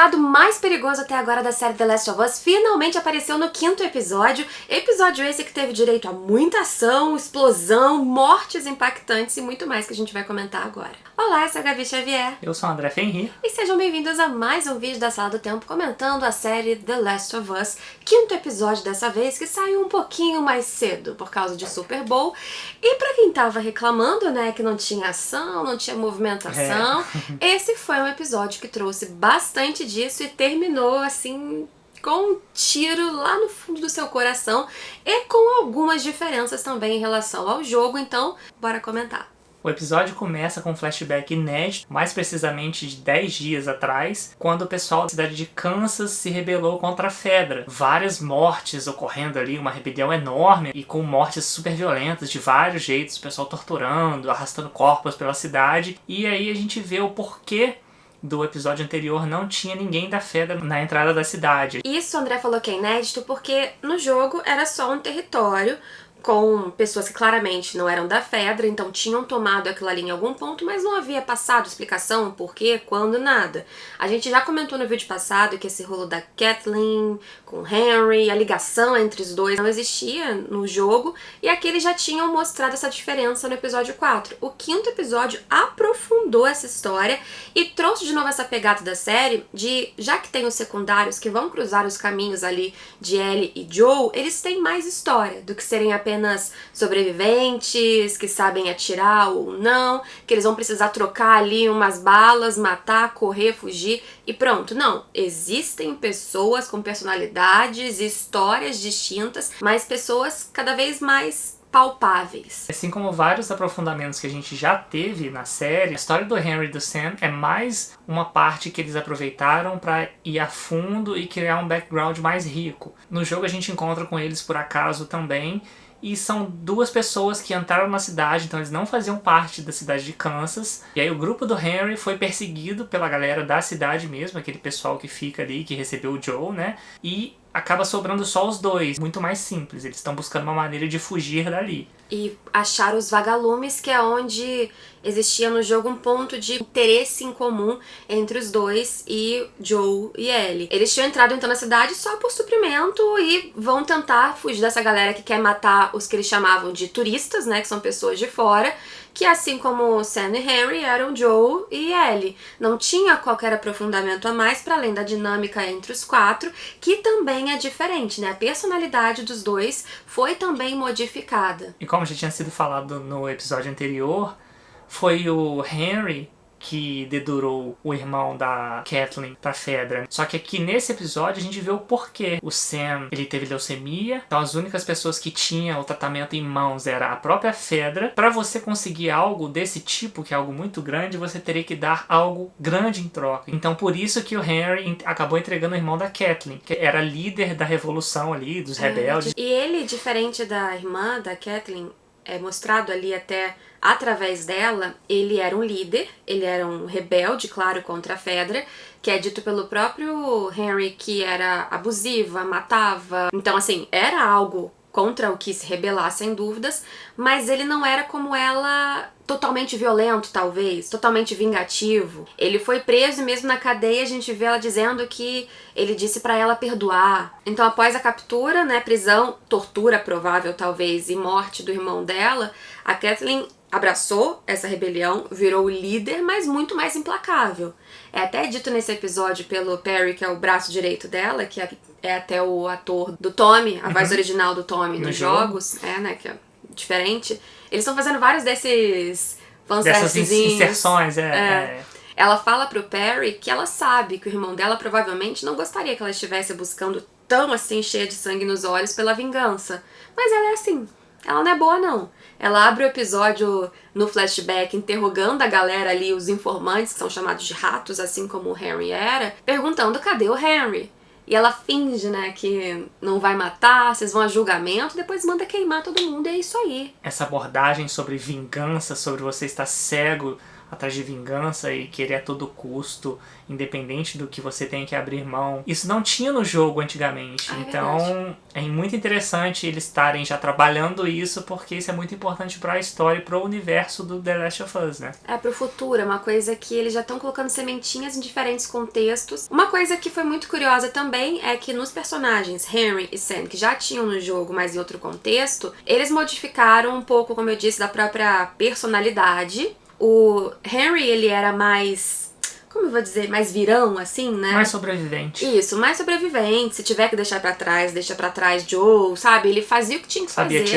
aliado mais perigoso até agora da série The Last of Us finalmente apareceu no 5º episódio. Episódio esse que teve direito a muita ação, explosão, mortes impactantes e muito mais que a gente vai comentar agora. Olá, eu sou a Gabi Xavier. Eu sou o André Fenrir. E sejam bem-vindos a mais um vídeo da Sala do Tempo comentando a série The Last of Us. 5º episódio dessa vez, que saiu um pouquinho mais cedo por causa de Super Bowl. E pra quem tava reclamando, né, que não tinha ação, não tinha movimentação, esse foi um episódio que trouxe bastante disso e terminou assim com um tiro lá no fundo do seu coração e com algumas diferenças também em relação ao jogo, então bora comentar. O episódio começa com um flashback inédito, mais precisamente de 10 dias atrás, quando o pessoal da cidade de Kansas se rebelou contra a Fedra. Várias mortes ocorrendo ali, uma rebelião enorme e com mortes super violentas de vários jeitos, o pessoal torturando, arrastando corpos pela cidade. E aí a gente vê o porquê do episódio anterior não tinha ninguém da Fedra na entrada da cidade. Isso o André falou que é inédito porque no jogo era só um território com pessoas que claramente não eram da Fedra, então tinham tomado aquilo ali em algum ponto, mas não havia passado explicação, porquê, quando, nada. A gente já comentou no vídeo passado que esse rolo da Kathleen com o Henry, a ligação entre os dois não existia no jogo, e aqui eles já tinham mostrado essa diferença no episódio 4. O 5º episódio aprofundou essa história e trouxe de novo essa pegada da série de, já que tem os secundários que vão cruzar os caminhos ali de Ellie e Joel, eles têm mais história do que serem apenas sobreviventes, que sabem atirar ou não, que eles vão precisar trocar ali umas balas, matar, correr, fugir e pronto. Não, existem pessoas com personalidades e histórias distintas, mas pessoas cada vez mais palpáveis. Assim como vários aprofundamentos que a gente já teve na série, a história do Henry e do Sam é mais uma parte que eles aproveitaram para ir a fundo e criar um background mais rico. No jogo a gente encontra com eles por acaso também, e são duas pessoas que entraram na cidade, então eles não faziam parte da cidade de Kansas. E aí o grupo do Henry foi perseguido pela galera da cidade mesmo, aquele pessoal que fica ali, que recebeu o Joel, né? E acaba sobrando só os dois, muito mais simples. Eles estão buscando uma maneira de fugir dali. E achar os vagalumes, que é onde existia no jogo um ponto de interesse em comum entre os dois e Joel e Ellie. Eles tinham entrado então na cidade só por suprimento e vão tentar fugir dessa galera que quer matar os que eles chamavam de turistas, né, que são pessoas de fora, que assim como Sam e Henry eram Joel e Ellie. Não tinha qualquer aprofundamento a mais para além da dinâmica entre os quatro, que também é diferente, né? A personalidade dos dois foi também modificada. E como já tinha sido falado no episódio anterior, foi o Henry que dedurou o irmão da Kathleen pra Fedra. Só que aqui nesse episódio a gente vê o porquê. O Sam, ele teve leucemia, então as únicas pessoas que tinham o tratamento em mãos era a própria Fedra. Pra você conseguir algo desse tipo, que é algo muito grande, você teria que dar algo grande em troca. Então por isso que o Henry acabou entregando o irmão da Kathleen, que era líder da revolução ali, dos rebeldes. E ele, diferente da irmã da Kathleen, é mostrado ali até através dela, ele era um líder, ele era um rebelde, claro, contra a Fedra, que é dito pelo próprio Henry que era abusiva, matava. Então, assim, era algo contra o que se rebelar, sem dúvidas, mas ele não era como ela, totalmente violento, talvez, totalmente vingativo. Ele foi preso e mesmo na cadeia a gente vê ela dizendo que ele disse pra ela perdoar. Então, após a captura, né, prisão, tortura provável, talvez, e morte do irmão dela, a Kathleen abraçou essa rebelião, virou o líder, mas muito mais implacável. É até dito nesse episódio pelo Perry, que é o braço direito dela, que é até o ator do Tommy, a voz original do Tommy nos jogos, né, que é diferente. Eles estão fazendo vários desses dessas inserções, Ela fala pro Perry que ela sabe que o irmão dela provavelmente não gostaria que ela estivesse buscando tão assim, cheia de sangue nos olhos, pela vingança. Mas ela é assim, ela não é boa não. Ela abre o episódio no flashback interrogando a galera ali, os informantes, que são chamados de ratos, assim como o Henry era, perguntando cadê o Henry. E ela finge, né, que não vai matar, vocês vão a julgamento, depois manda queimar todo mundo, e é isso aí. Essa abordagem sobre vingança, sobre você estar cego atrás de vingança e querer a todo custo, independente do que você tem que abrir mão. Isso não tinha no jogo antigamente. Então é muito interessante eles estarem já trabalhando isso, porque isso é muito importante para a história e para o universo do The Last of Us, né? Pro futuro, é uma coisa que eles já estão colocando sementinhas em diferentes contextos. Uma coisa que foi muito curiosa também é que nos personagens Henry e Sam, que já tinham no jogo, mas em outro contexto, eles modificaram um pouco, como eu disse, da própria personalidade. O Henry, ele era mais, como eu vou dizer, mais virão, assim, né? Mais sobrevivente. Isso, mais sobrevivente. Se tiver que deixar pra trás, deixa pra trás Joe, sabe? Ele fazia o que tinha que fazer.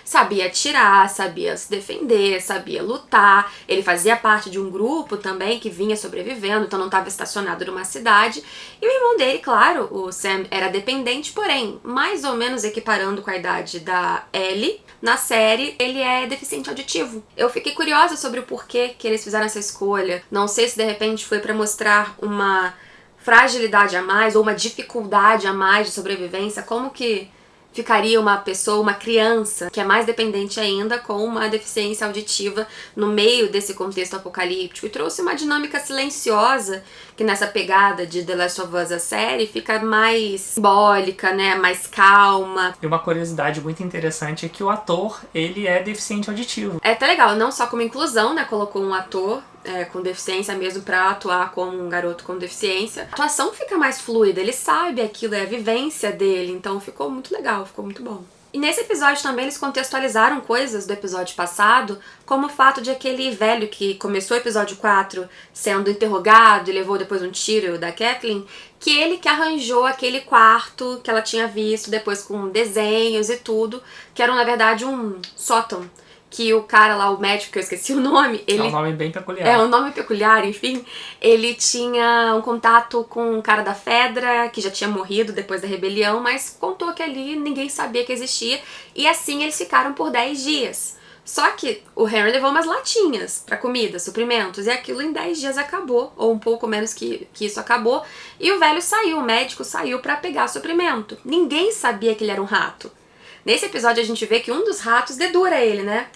Sabia atirar, sabia se defender, sabia lutar. Ele fazia parte de um grupo também que vinha sobrevivendo, então não estava estacionado numa cidade. E o irmão dele, claro, o Sam, era dependente, porém, mais ou menos equiparando com a idade da Ellie. Na série, ele é deficiente auditivo. Eu fiquei curiosa sobre o porquê que eles fizeram essa escolha. Não sei se de repente foi pra mostrar uma fragilidade a mais ou uma dificuldade a mais de sobrevivência. Como que ficaria uma pessoa, uma criança, que é mais dependente ainda, com uma deficiência auditiva no meio desse contexto apocalíptico, e trouxe uma dinâmica silenciosa que nessa pegada de The Last of Us, a série, fica mais simbólica, né, mais calma. E uma curiosidade muito interessante é que o ator, ele é deficiente auditivo. É até legal, não só como inclusão, né, colocou um ator com deficiência mesmo pra atuar como um garoto com deficiência. A atuação fica mais fluida, ele sabe aquilo, é a vivência dele, então ficou muito legal, ficou muito bom. E nesse episódio também eles contextualizaram coisas do episódio passado, como o fato de aquele velho que começou o episódio 4 sendo interrogado e levou depois um tiro da Kathleen, que ele que arranjou aquele quarto que ela tinha visto depois com desenhos e tudo, que era na verdade um sótão. Que o cara lá, o médico, que eu esqueci o nome... É um nome bem peculiar. É um nome peculiar, enfim. Ele tinha um contato com um cara da Fedra, que já tinha morrido depois da rebelião, mas contou que ali ninguém sabia que existia. E assim eles ficaram por 10 dias. Só que o Henry levou umas latinhas pra comida, suprimentos, e aquilo em 10 dias acabou, ou um pouco menos que isso acabou. E o velho saiu, o médico saiu pra pegar suprimento. Ninguém sabia que ele era um rato. Nesse episódio a gente vê que um dos ratos dedura ele, né?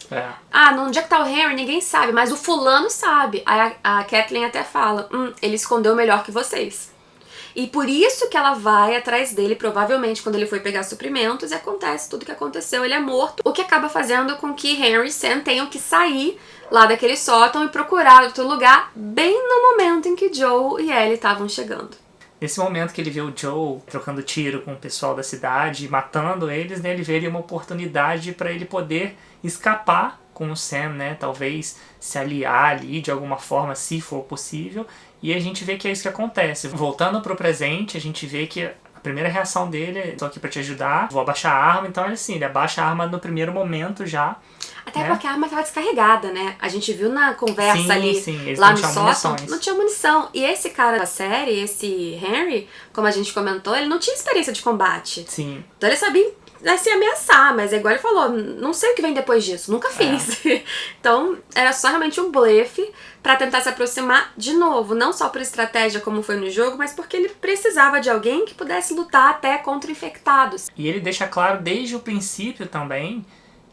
Onde é que tá o Henry? Ninguém sabe, mas o fulano sabe. Aí a Kathleen até fala, ele escondeu melhor que vocês. E por isso que ela vai atrás dele, provavelmente quando ele foi pegar suprimentos, e acontece tudo o que aconteceu, ele é morto. O que acaba fazendo com que Henry e Sam tenham que sair lá daquele sótão e procurar outro lugar, bem no momento em que Joe e Ellie estavam chegando. Nesse momento que ele vê o Joe trocando tiro com o pessoal da cidade, matando eles, né, ele vê ali uma oportunidade para ele poder escapar com o Sam, né, talvez se aliar ali de alguma forma, se for possível, e a gente vê que é isso que acontece. Voltando pro presente, a gente vê que a primeira reação dele é: tô aqui pra te ajudar, vou abaixar a arma. Então ele abaixa a arma no primeiro momento já. Até porque a arma estava descarregada, né? A gente viu na conversa lá no sótão, não tinha munição. E esse cara da série, esse Henry, como a gente comentou, ele não tinha experiência de combate. Sim. Então ele sabia se ameaçar, mas é igual ele falou, não sei o que vem depois disso, nunca fiz. Então era só realmente um blefe pra tentar se aproximar de novo, não só por estratégia como foi no jogo, mas porque ele precisava de alguém que pudesse lutar até contra infectados. E ele deixa claro desde o princípio também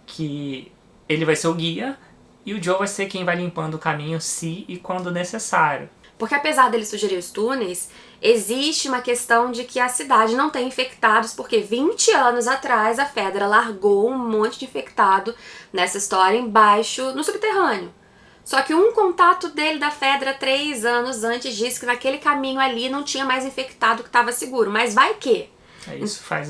que ele vai ser o guia e o Joe vai ser quem vai limpando o caminho se e quando necessário. Porque apesar dele sugerir os túneis, existe uma questão de que a cidade não tem infectados, porque 20 anos atrás a Fedra largou um monte de infectado nessa história embaixo, no subterrâneo. Só que um contato dele da Fedra 3 anos antes disse que naquele caminho ali não tinha mais infectado que estava seguro. Mas vai que... Isso faz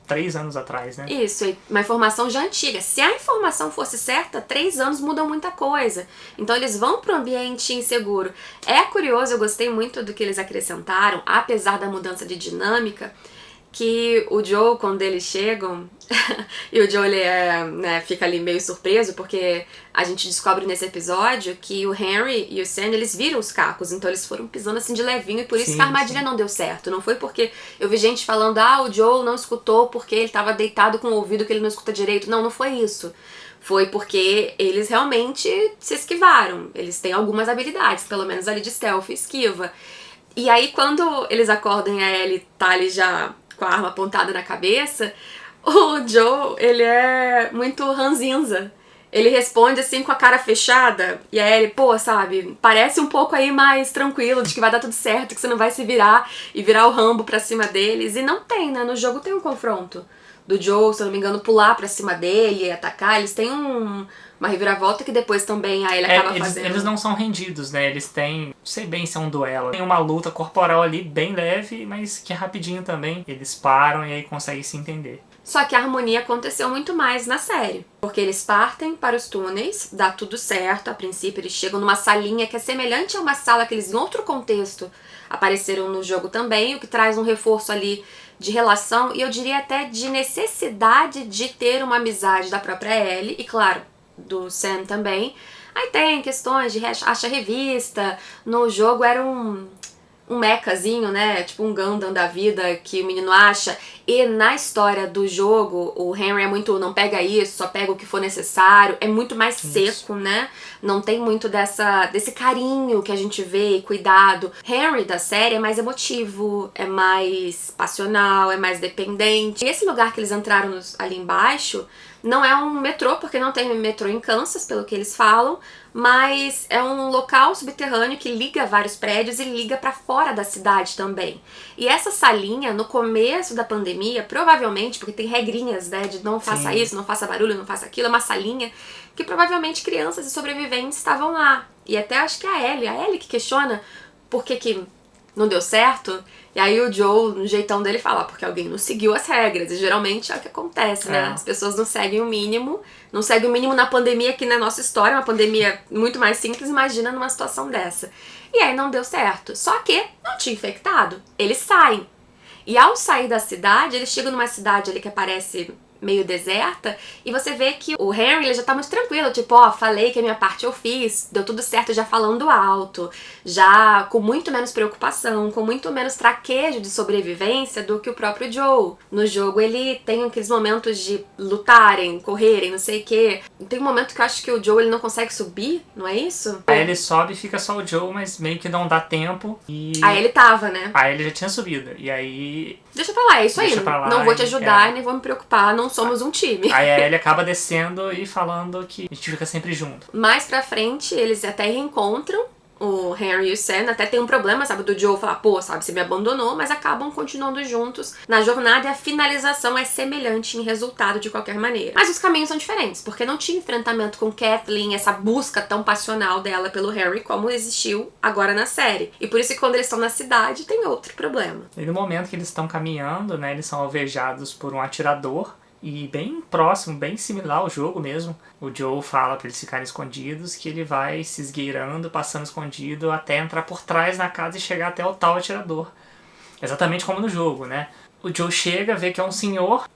3 anos atrás, né? Isso, uma informação já antiga. Se a informação fosse certa, 3 anos mudam muita coisa. Então eles vão para um ambiente inseguro. É curioso, eu gostei muito do que eles acrescentaram, apesar da mudança de dinâmica, que o Joe, quando eles chegam, e o Joe ele fica ali meio surpreso, porque a gente descobre nesse episódio que o Henry e o Sam, eles viram os cacos, então eles foram pisando assim de levinho, e por isso que a armadilha não deu certo. Não foi porque eu vi gente falando, o Joe não escutou porque ele estava deitado com o ouvido que ele não escuta direito. Não foi isso. Foi porque eles realmente se esquivaram. Eles têm algumas habilidades, pelo menos ali de stealth, esquiva. E aí quando eles acordam e a Ellie tá ali já com a arma apontada na cabeça, o Joe, ele é muito ranzinza. Ele responde assim com a cara fechada, e aí ele, pô, sabe, parece um pouco aí mais tranquilo, de que vai dar tudo certo, que você não vai se virar e virar o Rambo pra cima deles. E não tem, né? No jogo tem um confronto do Joe, se eu não me engano, pular pra cima dele e atacar. Eles têm uma reviravolta que depois também a Ellie acaba fazendo. Eles não são rendidos, né? Eles têm, não sei bem se é um duelo. Tem uma luta corporal ali bem leve, mas que é rapidinho também. Eles param e aí conseguem se entender. Só que a harmonia aconteceu muito mais na série. Porque eles partem para os túneis, dá tudo certo. A princípio eles chegam numa salinha que é semelhante a uma sala que eles, em outro contexto, apareceram no jogo também, o que traz um reforço ali de relação e eu diria até de necessidade de ter uma amizade da própria Ellie e, claro, do Sam também. Aí tem questões de acha revista, no jogo era um mecazinho, né, tipo um Gundam da vida que o menino acha, e na história do jogo o Henry é muito, não pega isso, só pega o que for necessário, é muito mais seco, né, não tem muito desse carinho que a gente vê e cuidado. Henry da série é mais emotivo, é mais passional, é mais dependente. E esse lugar que eles entraram ali embaixo não é um metrô, porque não tem metrô em Kansas, pelo que eles falam, mas é um local subterrâneo que liga vários prédios e liga pra fora da cidade também. E essa salinha, no começo da pandemia, provavelmente, porque tem regrinhas, né, de não faça isso, não faça barulho, não faça aquilo, é uma salinha que provavelmente crianças e sobreviventes estavam lá. E até acho que a Ellie que questiona por que não deu certo. E aí o Joe, no jeitão dele, fala, porque alguém não seguiu as regras. E geralmente é o que acontece, né? As pessoas não seguem o mínimo. Não seguem o mínimo na pandemia, que na nossa história, uma pandemia muito mais simples, imagina numa situação dessa. E aí não deu certo. Só que não tinha infectado. Eles saem. E ao sair da cidade, eles chegam numa cidade ali que parece meio deserta, e você vê que o Henry ele já tá muito tranquilo, tipo, ó, falei que a minha parte eu fiz, deu tudo certo já falando alto, já com muito menos preocupação, com muito menos traquejo de sobrevivência do que o próprio Joe. No jogo ele tem aqueles momentos de lutarem, correrem, não sei o que. Tem um momento que eu acho que o Joe ele não consegue subir, não é isso? Aí ele sobe e fica só o Joe, mas meio que não dá tempo e... Aí ele tava, né? Aí ele já tinha subido, e aí... Deixa pra lá, é isso aí. Não vou te ajudar, nem vou me preocupar, não somos um time. Aí a Ellie acaba descendo e falando que a gente fica sempre junto. Mais pra frente, eles até reencontram o Henry e o Sam, até tem um problema, sabe, do Joe falar, pô, sabe, você me abandonou, mas acabam continuando juntos na jornada e a finalização é semelhante em resultado de qualquer maneira. Mas os caminhos são diferentes, porque não tinha enfrentamento com Kathleen, essa busca tão passional dela pelo Harry como existiu agora na série. E por isso que quando eles estão na cidade tem outro problema. E no momento que eles estão caminhando, né, eles são alvejados por um atirador. E bem próximo, bem similar ao jogo mesmo, o Joe fala pra eles ficarem escondidos que ele vai se esgueirando, passando escondido, até entrar por trás na casa e chegar até o tal atirador. Exatamente como no jogo, né? O Joe chega, vê que é um senhor,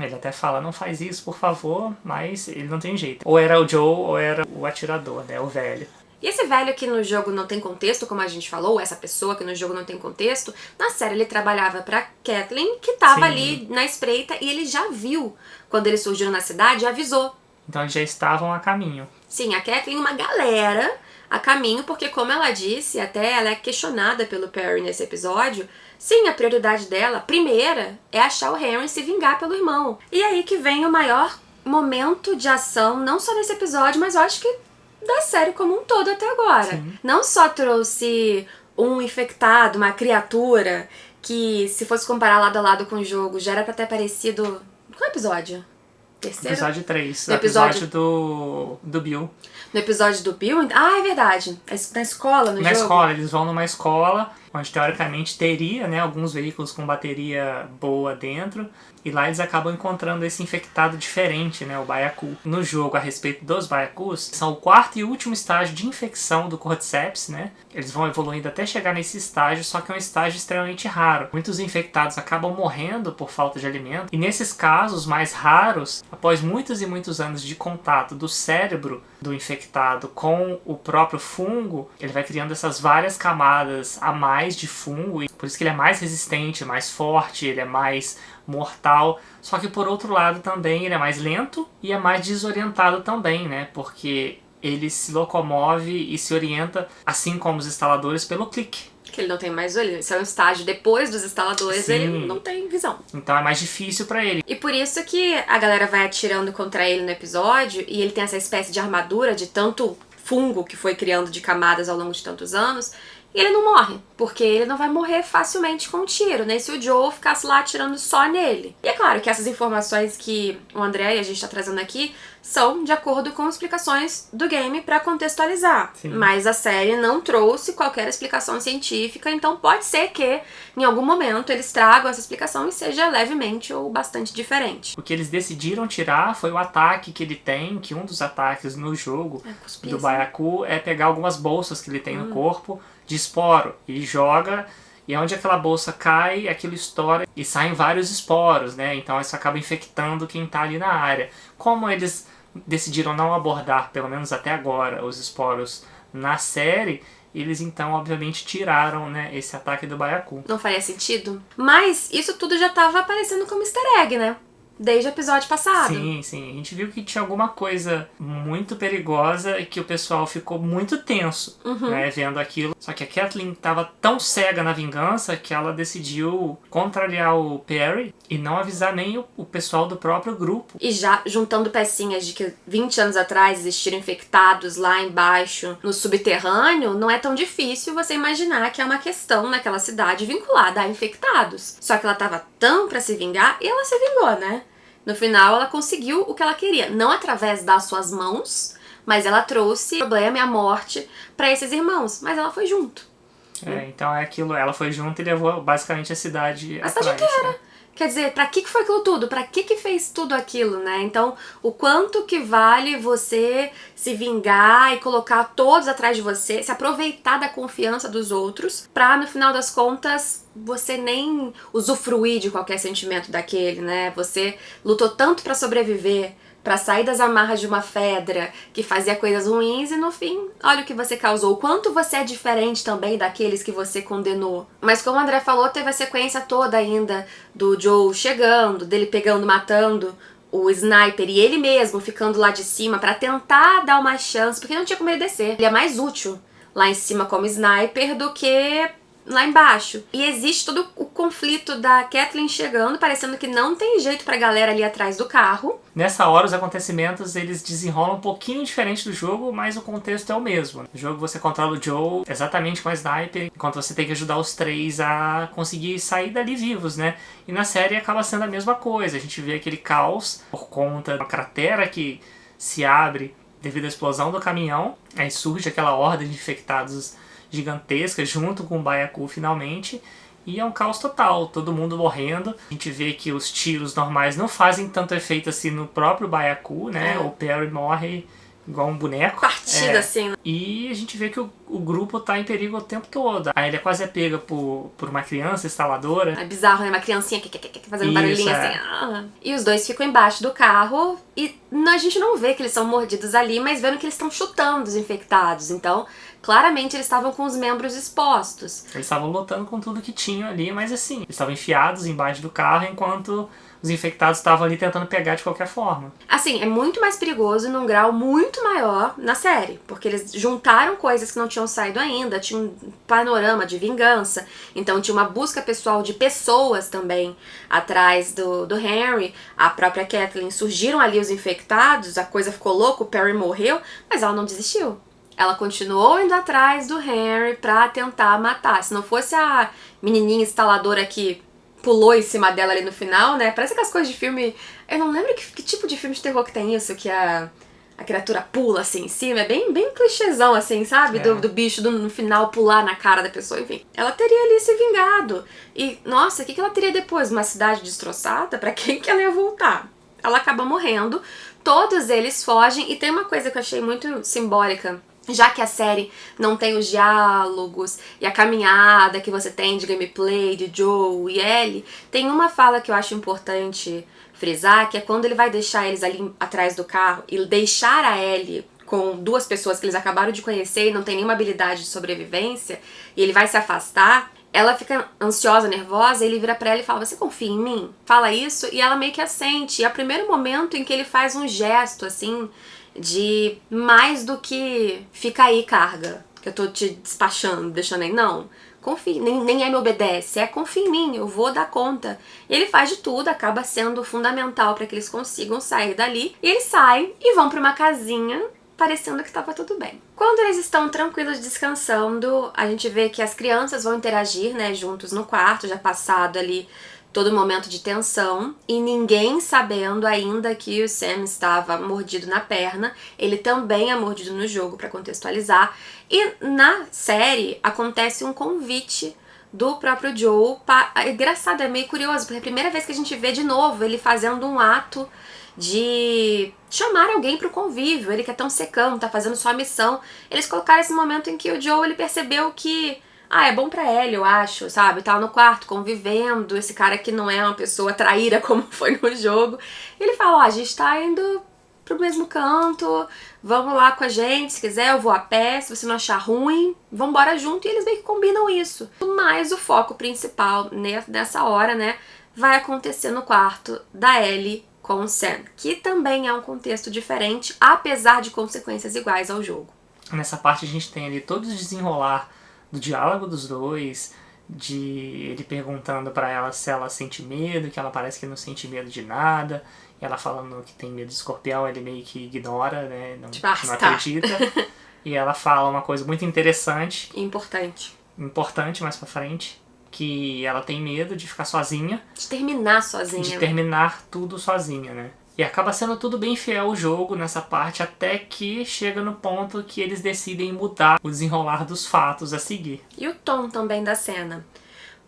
ele até fala, não faz isso, por favor, mas ele não tem jeito. Ou era o Joe ou era o atirador, né? O velho. E esse velho que no jogo não tem contexto, como a gente falou, essa pessoa que no jogo não tem contexto, na série ele trabalhava pra Kathleen, que tava ali na espreita, e ele já viu, quando eles surgiram na cidade, já avisou. Então eles já estavam a caminho. Sim, a Kathleen, uma galera a caminho, porque como ela disse, até ela é questionada pelo Perry nesse episódio, sim, a prioridade dela, primeira, é achar o Henry e se vingar pelo irmão. E aí que vem o maior momento de ação, não só nesse episódio, mas eu acho que da série como um todo até agora. Sim. Não só trouxe um infectado, uma criatura, que se fosse comparar lado a lado com o jogo, já era pra ter aparecido... Qual episódio? Terceiro? Episódio 3. No episódio do Bill. No episódio do Bill? Ah, é verdade. Na escola, no jogo? Na escola, eles vão numa escola onde teoricamente teria, né, alguns veículos com bateria boa dentro, e lá eles acabam encontrando esse infectado diferente, né, o Byaku. No jogo, a respeito dos Byakus, são o quarto e último estágio de infecção do Cordyceps, né? Eles vão evoluindo até chegar nesse estágio, só que é um estágio extremamente raro. Muitos infectados acabam morrendo por falta de alimento, e nesses casos mais raros, após muitos e muitos anos de contato do cérebro do infectado com o próprio fungo, ele vai criando essas várias camadas a mais de fungo, e por isso que ele é mais resistente, mais forte, ele é mais mortal, só que por outro lado também ele é mais lento e é mais desorientado também, né, porque ele se locomove e se orienta, assim como os instaladores, pelo clique. que ele não tem mais olho. Isso é um estágio depois dos estaladores, Sim. ele não tem visão. Então é mais difícil pra ele. E por isso que a galera vai atirando contra ele no episódio, e ele tem essa espécie de armadura de tanto fungo que foi criando de camadas ao longo de tantos anos, e ele não morre, porque ele não vai morrer facilmente com um tiro, né? Se o Joel ficasse lá atirando só nele. E é claro que essas informações que o André e a gente tá trazendo aqui são de acordo com explicações do game pra contextualizar. Sim. Mas a série não trouxe qualquer explicação científica, então pode ser que em algum momento eles tragam essa explicação e seja levemente ou bastante diferente. O que eles decidiram tirar foi o ataque que ele tem, que um dos ataques no jogo do Byaku é pegar algumas bolsas que ele tem no corpo de esporo. Ele joga e onde aquela bolsa cai, aquilo estoura e saem vários esporos, né? Então isso acaba infectando quem tá ali na área. Como eles decidiram não abordar, pelo menos até agora, os esporos na série, eles então obviamente tiraram, né, esse ataque do Byaku. Não faria sentido? Mas isso tudo já tava aparecendo como easter egg, né? Desde o episódio passado. Sim, sim. A gente viu que tinha alguma coisa muito perigosa e que o pessoal ficou muito tenso, né, vendo aquilo. Só que a Kathleen estava tão cega na vingança que ela decidiu contrariar o Perry e não avisar nem o pessoal do próprio grupo. E já juntando pecinhas de que 20 anos atrás existiram infectados lá embaixo, no subterrâneo, não é tão difícil você imaginar que é uma questão naquela cidade vinculada a infectados. Só que ela tava tão pra se vingar e ela se vingou, né? No final, ela conseguiu o que ela queria. Não através das suas mãos, mas ela trouxe o problema e a morte pra esses irmãos. Mas ela foi junto. Então é aquilo, ela foi junto e levou basicamente a cidade A atrás. cidade inteira. Né? Quer dizer, pra que foi aquilo tudo? Pra que fez tudo aquilo, né? Então, o quanto que vale você se vingar e colocar todos atrás de você, se aproveitar da confiança dos outros, pra, no final das contas, você nem usufruir de qualquer sentimento daquele, né? Você lutou tanto pra sobreviver, pra sair das amarras de uma Fedra que fazia coisas ruins e no fim, olha o que você causou. O quanto você é diferente também daqueles que você condenou. Mas como o André falou, teve a sequência toda ainda do Joel chegando, dele pegando, matando o Sniper e ele mesmo ficando lá de cima pra tentar dar uma chance, porque não tinha como ele descer. Ele é mais útil lá em cima como Sniper do que lá embaixo. E existe todo o conflito da Kathleen chegando, parecendo que não tem jeito pra galera ali atrás do carro. Nessa hora, os acontecimentos, eles desenrolam um pouquinho diferente do jogo, mas o contexto é o mesmo. No jogo, você controla o Joel exatamente com a Sniper, enquanto você tem que ajudar os três a conseguir sair dali vivos, né? E na série acaba sendo a mesma coisa. A gente vê aquele caos por conta de uma cratera que se abre devido à explosão do caminhão. Aí surge aquela horda de infectados gigantesca junto com o Byaku finalmente, e é um caos total, todo mundo morrendo. A gente vê que os tiros normais não fazem tanto efeito assim no próprio Byaku, né? O Perry morre igual um boneco. Partido assim. E a gente vê que o grupo tá em perigo o tempo todo. Aí ele quase é pega por uma criança instaladora. É bizarro, né? Uma criancinha fazendo barulhinho é. assim. Ah. E os dois ficam embaixo do carro e a gente não vê que eles são mordidos ali, mas vendo que eles estão chutando os infectados. Então, claramente eles estavam com os membros expostos. Eles estavam lutando com tudo que tinham ali, mas assim, eles estavam enfiados embaixo do carro enquanto os infectados estavam ali tentando pegar de qualquer forma. Assim, é muito mais perigoso num grau muito maior na série, porque eles juntaram coisas que não tinham saído ainda, tinha um panorama de vingança, então tinha uma busca pessoal de pessoas também atrás do Henry, a própria Kathleen, surgiram ali os infectados, a coisa ficou louca, o Perry morreu, mas ela não desistiu. Ela continuou indo atrás do Henry pra tentar matar. Se não fosse a menininha instaladora que pulou em cima dela ali no final, né? Parece aquelas coisas de filme... Eu não lembro que tipo de filme de terror que tem isso, que a criatura pula assim em cima. É bem clichêzão assim, sabe? Do bicho no final pular na cara da pessoa, enfim. Ela teria ali se vingado. E, nossa, o que ela teria depois? Uma cidade destroçada? Pra quem que ela ia voltar? Ela acaba morrendo. Todos eles fogem. E tem uma coisa que eu achei muito simbólica, já que a série não tem os diálogos e a caminhada que você tem de gameplay de Joe e Ellie, tem uma fala que eu acho importante frisar, que é quando ele vai deixar eles ali atrás do carro e deixar a Ellie com duas pessoas que eles acabaram de conhecer e não tem nenhuma habilidade de sobrevivência, e ele vai se afastar. Ela fica ansiosa, nervosa, e ele vira pra ela e fala: você confia em mim? Fala isso, e ela meio que assente. E é o primeiro momento em que ele faz um gesto, assim, de mais do que fica aí, carga, que eu tô te despachando, deixando aí. Não, confia, nem me obedece, confia em mim, eu vou dar conta. E ele faz de tudo, acaba sendo fundamental para que eles consigam sair dali. E eles saem e vão para uma casinha, parecendo que estava tudo bem. Quando eles estão tranquilos descansando, a gente vê que as crianças vão interagir, né, juntos no quarto, já passado ali todo momento de tensão, e ninguém sabendo ainda que o Sam estava mordido na perna. Ele também é mordido no jogo, para contextualizar. E na série acontece um convite do próprio Joe. É engraçado, é meio curioso, porque é a primeira vez que a gente vê de novo ele fazendo um ato de chamar alguém pro convívio. Ele que é tão secão, tá fazendo sua missão. Eles colocaram esse momento em que o Joe, ele percebeu que é bom pra ela, eu acho, sabe? Tá no quarto convivendo, esse cara que não é uma pessoa traíra como foi no jogo. Ele fala, a gente tá indo pro mesmo canto, vamos lá com a gente, se quiser eu vou a pé, se você não achar ruim, vambora junto. E eles meio que combinam isso. Mas o foco principal nessa hora, né, vai acontecer no quarto da Ellie com o Sam, que também é um contexto diferente, apesar de consequências iguais ao jogo. Nessa parte a gente tem ali todo o desenrolar do diálogo dos dois, de ele perguntando pra ela se ela sente medo, que ela parece que não sente medo de nada, e ela falando que tem medo de escorpião, ele meio que ignora, né, não acredita. E ela fala uma coisa muito interessante. Importante mais pra frente, que ela tem medo de ficar sozinha. De terminar sozinha. De terminar tudo sozinha, né. E acaba sendo tudo bem fiel ao jogo nessa parte, até que chega no ponto que eles decidem mudar o desenrolar dos fatos a seguir. E o tom também da cena,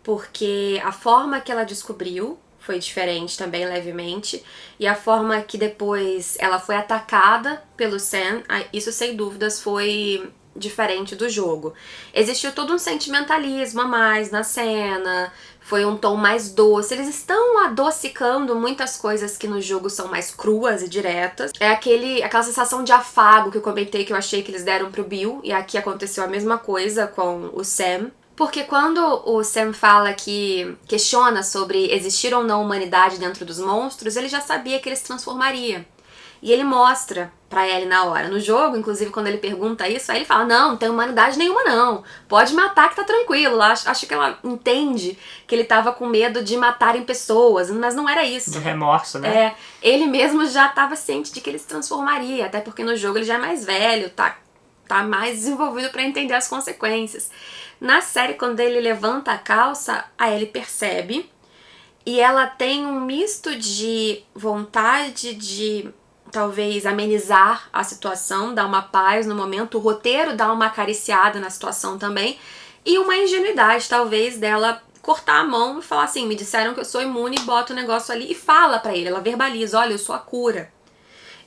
porque a forma que ela descobriu foi diferente também, levemente, e a forma que depois ela foi atacada pelo Sam, isso sem dúvidas foi diferente do jogo. Existiu todo um sentimentalismo a mais na cena, foi um tom mais doce. Eles estão adocicando muitas coisas que no jogo são mais cruas e diretas. É aquela sensação de afago que eu comentei que eu achei que eles deram pro Bill, e aqui aconteceu a mesma coisa com o Sam. Porque quando o Sam fala que questiona sobre existir ou não humanidade dentro dos monstros, ele já sabia que ele se transformaria. E ele mostra pra Ellie na hora. No jogo, inclusive, quando ele pergunta isso, aí ele fala, não tem humanidade nenhuma não, pode matar que tá tranquilo. Acho que ela entende que ele tava com medo de matarem pessoas, mas não era isso. De remorso, né? Ele mesmo já tava ciente de que ele se transformaria, até porque no jogo ele já é mais velho, tá mais desenvolvido pra entender as consequências. Na série, quando ele levanta a calça, a Ellie percebe, e ela tem um misto de vontade de talvez amenizar a situação, dar uma paz no momento, o roteiro dá uma acariciada na situação também, e uma ingenuidade talvez dela cortar a mão e falar assim, me disseram que eu sou imune, bota o negócio ali e fala pra ele, ela verbaliza, olha, eu sou a cura.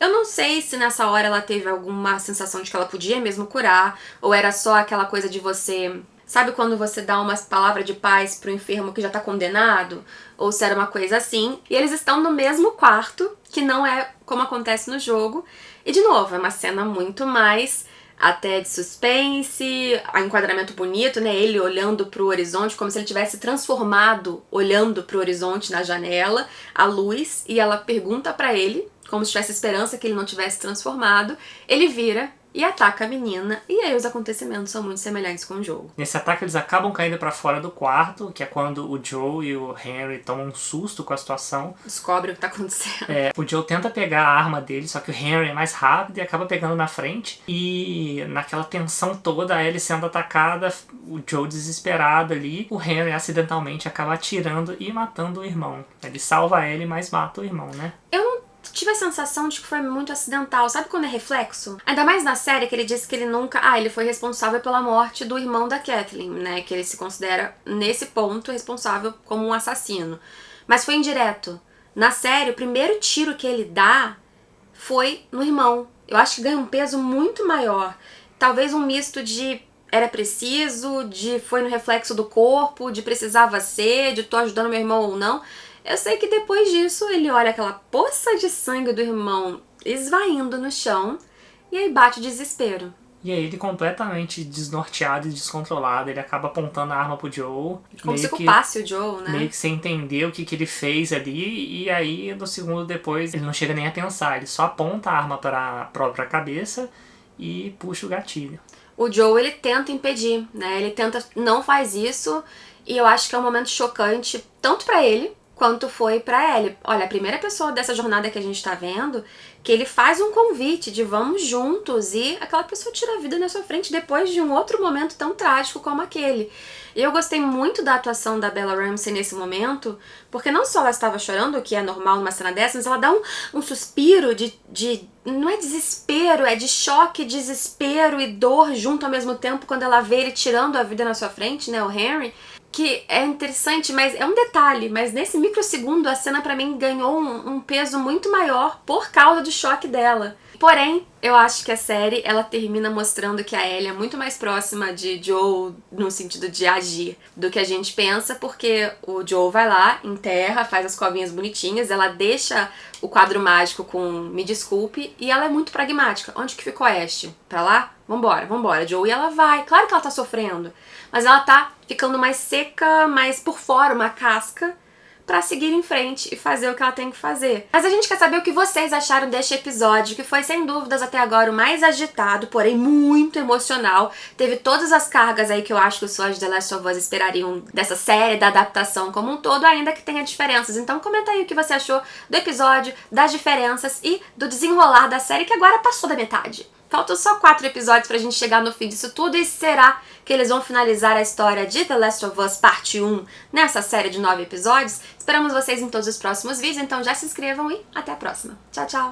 Eu não sei se nessa hora ela teve alguma sensação de que ela podia mesmo curar, ou era só aquela coisa de você... Sabe quando você dá uma palavra de paz pro enfermo que já tá condenado? Ou se era uma coisa assim. E eles estão no mesmo quarto, que não é como acontece no jogo. E de novo, é uma cena muito mais até de suspense, enquadramento bonito, né? Ele olhando pro horizonte, como se ele tivesse transformado, olhando pro horizonte na janela, a luz, e ela pergunta pra ele, como se tivesse esperança que ele não tivesse transformado. Ele vira e ataca a menina, e aí os acontecimentos são muito semelhantes com o jogo. Nesse ataque eles acabam caindo pra fora do quarto, que é quando o Joe e o Henry tomam um susto com a situação. Descobrem o que tá acontecendo. O Joe tenta pegar a arma dele, só que o Henry é mais rápido e acaba pegando na frente. E naquela tensão toda, a Ellie sendo atacada, o Joe desesperado ali, o Henry acidentalmente acaba atirando e matando o irmão. Ele salva a Ellie, mas mata o irmão, né? Eu não tive a sensação de que foi muito acidental. Sabe quando é reflexo? Ainda mais na série que ele disse que ele nunca... ele foi responsável pela morte do irmão da Kathleen, né? Que ele se considera, nesse ponto, responsável como um assassino. Mas foi indireto. Na série, o primeiro tiro que ele dá foi no irmão. Eu acho que ganha um peso muito maior. Talvez um misto de era preciso, de foi no reflexo do corpo, de precisava ser, de tô ajudando meu irmão ou não. Eu sei que depois disso ele olha aquela poça de sangue do irmão esvaindo no chão e aí bate o desespero. E aí ele completamente desnorteado e descontrolado, ele acaba apontando a arma pro Joe. Como se culpasse o Joe, né? Meio que sem entender o que ele fez ali, e aí no segundo depois ele não chega nem a pensar, ele só aponta a arma para a própria cabeça e puxa o gatilho. o Joe, ele tenta impedir, né? Ele tenta, não faz isso, e eu acho que é um momento chocante, tanto pra ele, quanto foi pra Ellie. Olha, a primeira pessoa dessa jornada que a gente tá vendo, que ele faz um convite de vamos juntos, e aquela pessoa tira a vida na sua frente depois de um outro momento tão trágico como aquele. E eu gostei muito da atuação da Bella Ramsey nesse momento, porque não só ela estava chorando, o que é normal numa cena dessa, mas ela dá um suspiro de não é desespero, é de choque, desespero e dor junto ao mesmo tempo quando ela vê ele tirando a vida na sua frente, né, o Henry. Que é interessante, mas é um detalhe, mas nesse microsegundo a cena pra mim ganhou um peso muito maior por causa do choque dela. Porém, eu acho que a série, ela termina mostrando que a Ellie é muito mais próxima de Joe no sentido de agir do que a gente pensa, porque o Joe vai lá, enterra, faz as covinhas bonitinhas, ela deixa o quadro mágico com me desculpe, e ela é muito pragmática. Onde que ficou a Ashe? Pra lá? Vambora, Joe. E ela vai. Claro que ela tá sofrendo, mas ela tá ficando mais seca, mais por fora, uma casca, pra seguir em frente e fazer o que ela tem que fazer. Mas a gente quer saber o que vocês acharam deste episódio, que foi sem dúvidas até agora o mais agitado, porém muito emocional. Teve todas as cargas aí que eu acho que os fãs de The Last of Us esperariam dessa série, da adaptação como um todo, ainda que tenha diferenças. Então comenta aí o que você achou do episódio, das diferenças e do desenrolar da série, que agora passou da metade. Faltam só 4 episódios pra gente chegar no fim disso tudo, e será que eles vão finalizar a história de The Last of Us parte 1 nessa série de 9 episódios? Esperamos vocês em todos os próximos vídeos, então já se inscrevam e até a próxima. Tchau, tchau!